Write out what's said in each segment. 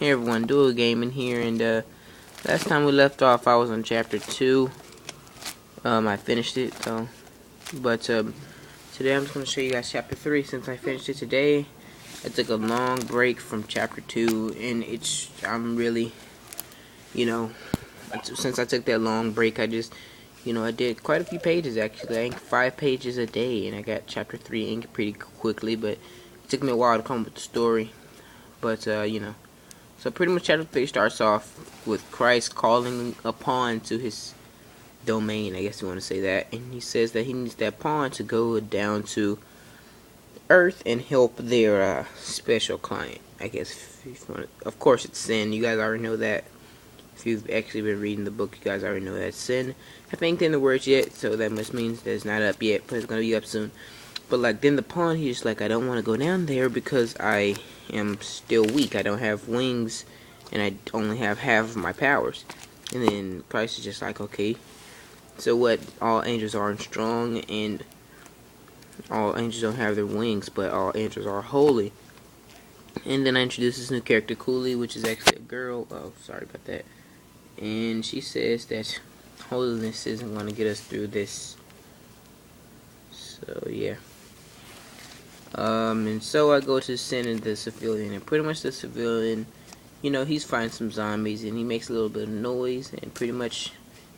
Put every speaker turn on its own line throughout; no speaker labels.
Hey everyone, Dual Gaming here, and last time we left off I was on chapter 2. I finished it though, but today I'm just going to show you guys chapter 3 since I finished it today. I took a long break from chapter 2, and I'm really, since I took that long break, I just, I did quite a few pages actually. I inked 5 pages a day, and I got chapter 3 inked pretty quickly, but it took me a while to come up with the story, but So pretty much chapter 3 starts off with Christ calling a pawn to his domain, I guess you want to say that. And he says that he needs that pawn to go down to Earth and help their special client. I guess, of course it's Sin. You guys already know that. If you've actually been reading the book, you guys already know that Sin. I haven't inked in the words yet, so that must mean that it's not up yet, but it's going to be up soon. But like then the pawn, he's just like, I don't want to go down there because I am still weak. I don't have wings, and I only have half of my powers. And then Christ is just like, okay, so what? All angels aren't strong, and all angels don't have their wings, but all angels are holy. And then I introduce this new character, Cooley, which is actually a girl. Oh, sorry about that. And she says that holiness isn't going to get us through this. So yeah. And so I go to Sin and the civilian, and pretty much the civilian, he's fighting some zombies, and he makes a little bit of noise, and pretty much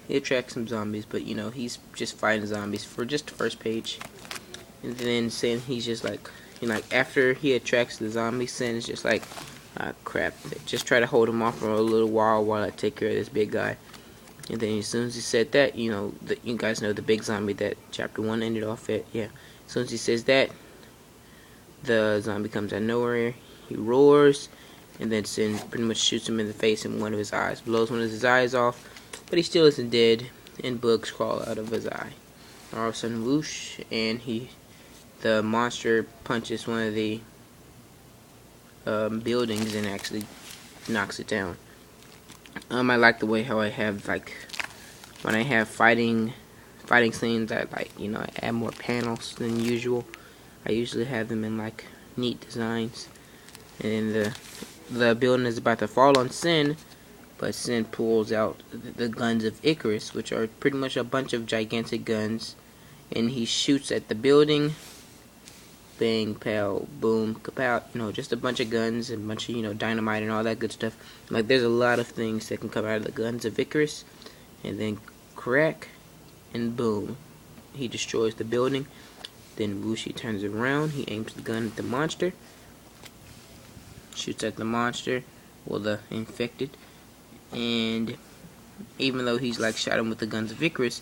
he attracts some zombies, but he's just fighting zombies for just the first page. And then Sin, he's just like, after he attracts the zombies, Sin is just like, ah, crap, just try to hold him off for a little while I take care of this big guy. And then as soon as he said that, you guys know the big zombie that chapter 1 ended off at, yeah. As soon as he says that, the zombie comes out of nowhere, he roars, and then Sin pretty much shoots him in the face, and one of his eyes blows one of his eyes off, but he still isn't dead, and bugs crawl out of his eye. All of a sudden, whoosh, and the monster punches one of the buildings and actually knocks it down. I like the way how I have, when I have fighting scenes, I I add more panels than usual. I usually have them in neat designs, and then the building is about to fall on Sin, but Sin pulls out the guns of Icarus, which are pretty much a bunch of gigantic guns, and he shoots at the building. Bang, pow, boom, kapow, just a bunch of guns and a bunch of dynamite and all that good stuff. There's a lot of things that can come out of the guns of Icarus, and then crack, and boom, he destroys the building. Then Wushi turns around, he aims the gun at the monster, shoots at the monster, well, the infected, and even though he's shot him with the guns of Icarus,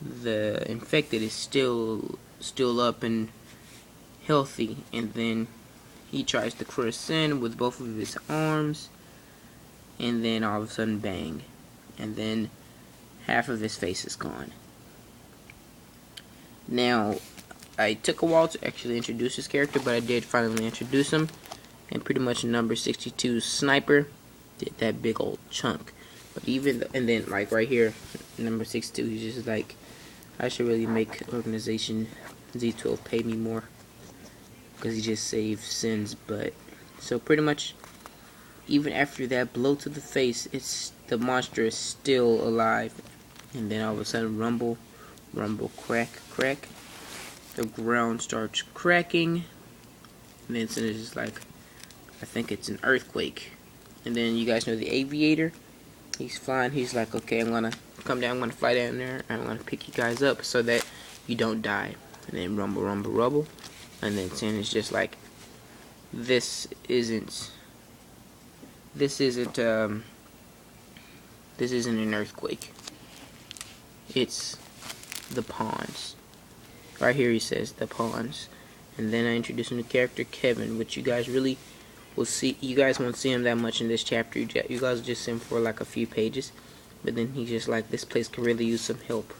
the infected is still up and healthy, and then he tries to crush Sin with both of his arms, and then all of a sudden, bang, and then half of his face is gone. Now, I took a while to actually introduce this character, but I did finally introduce him. And pretty much number 62 Sniper did that big old chunk. But and then right here, number 62, he's just like, I should really make organization Z12 pay me more, because he just saved Sin's butt. So pretty much, even after that blow to the face, the monster is still alive. And then all of a sudden, rumble, crack, crack. The ground starts cracking, and then Sin is just like, I think it's an earthquake. And then you guys know the aviator, he's flying, he's like, okay, I'm gonna come down, I'm gonna fly down there, and I'm gonna pick you guys up so that you don't die. And then rumble, rubble, and then Sin is just like, this isn't an earthquake, it's the pawns. Right here he says the pawns. And then I introduce a new character, Kevin, which you guys really will see. You guys won't see him that much in this chapter. You guys will just see him for a few pages. But then he's just like, this place can really use some help.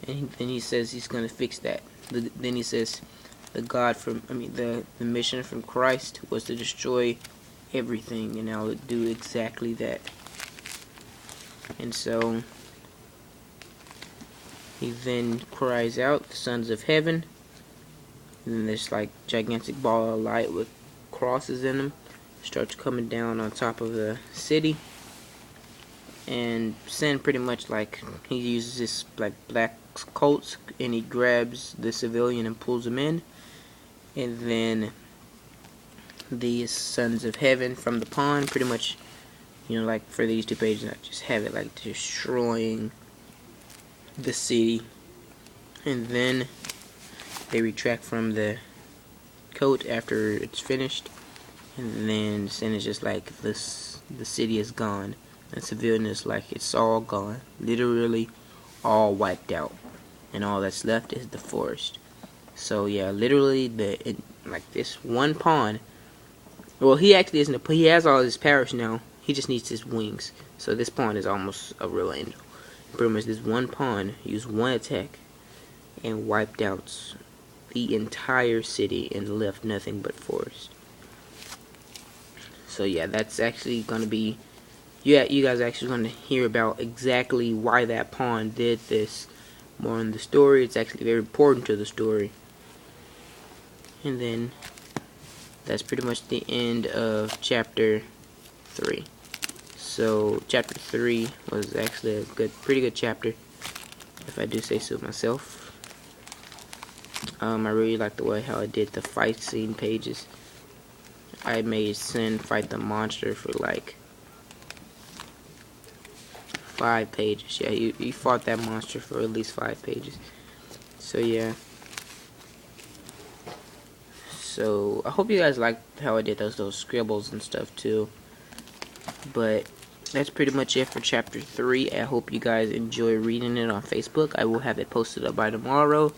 And then he says he's gonna fix that. Then he says the mission from Christ was to destroy everything, and I'll do exactly that. And so he then cries out, the sons of heaven, and then there's gigantic ball of light with crosses in them, starts coming down on top of the city. And Sin pretty much, like, he uses this like black coat and he grabs the civilian and pulls him in. And then the sons of heaven from the pond pretty much, you know, like for these 2 pages I just have it like destroying the city. And then they retract from the coat after it's finished, and then Sin is just like, the city is gone, and civilian is like, it's all gone, literally all wiped out, and all that's left is the forest. So yeah, literally like this one pawn. Well, he actually isn't he has all his powers now. He just needs his wings. So this pawn is almost a real angel. Pretty much this one pawn used one attack and wiped out the entire city and left nothing but forest. So yeah, that's actually gonna be, yeah, you guys are actually gonna hear about exactly why that pawn did this more in the story. It's actually very important to the story. And then that's pretty much the end of chapter 3. So chapter 3 was actually a pretty good chapter, if I do say so myself. I really like the way how I did the fight scene pages. I made Sin fight the monster for like 5 pages. Yeah, he fought that monster for at least 5 pages. So yeah. So I hope you guys liked how I did those scribbles and stuff too. But that's pretty much it for chapter 3. I hope you guys enjoy reading it on Facebook. I will have it posted up by tomorrow.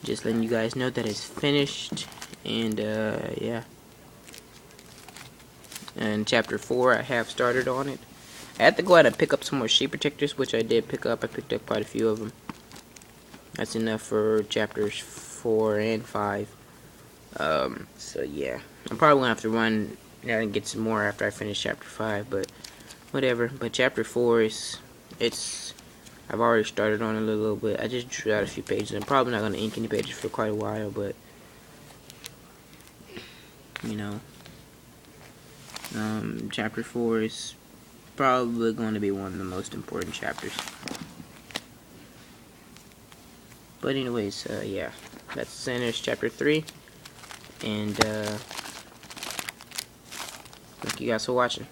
Just letting you guys know that it's finished. And yeah. And chapter 4, I have started on it. I had to go out and pick up some more sheep protectors, which I did pick up. I picked up quite a few of them. That's enough for chapters 4 and 5. So yeah, I'm probably gonna have to run out and get some more after I finish chapter 5, but whatever. But chapter 4 I've already started on it a little bit. I just drew out a few pages. I'm probably not gonna ink any pages for quite a while, but you know, chapter 4 is probably going to be one of the most important chapters. But anyways, yeah, that's Center's chapter 3. And thank you guys for watching.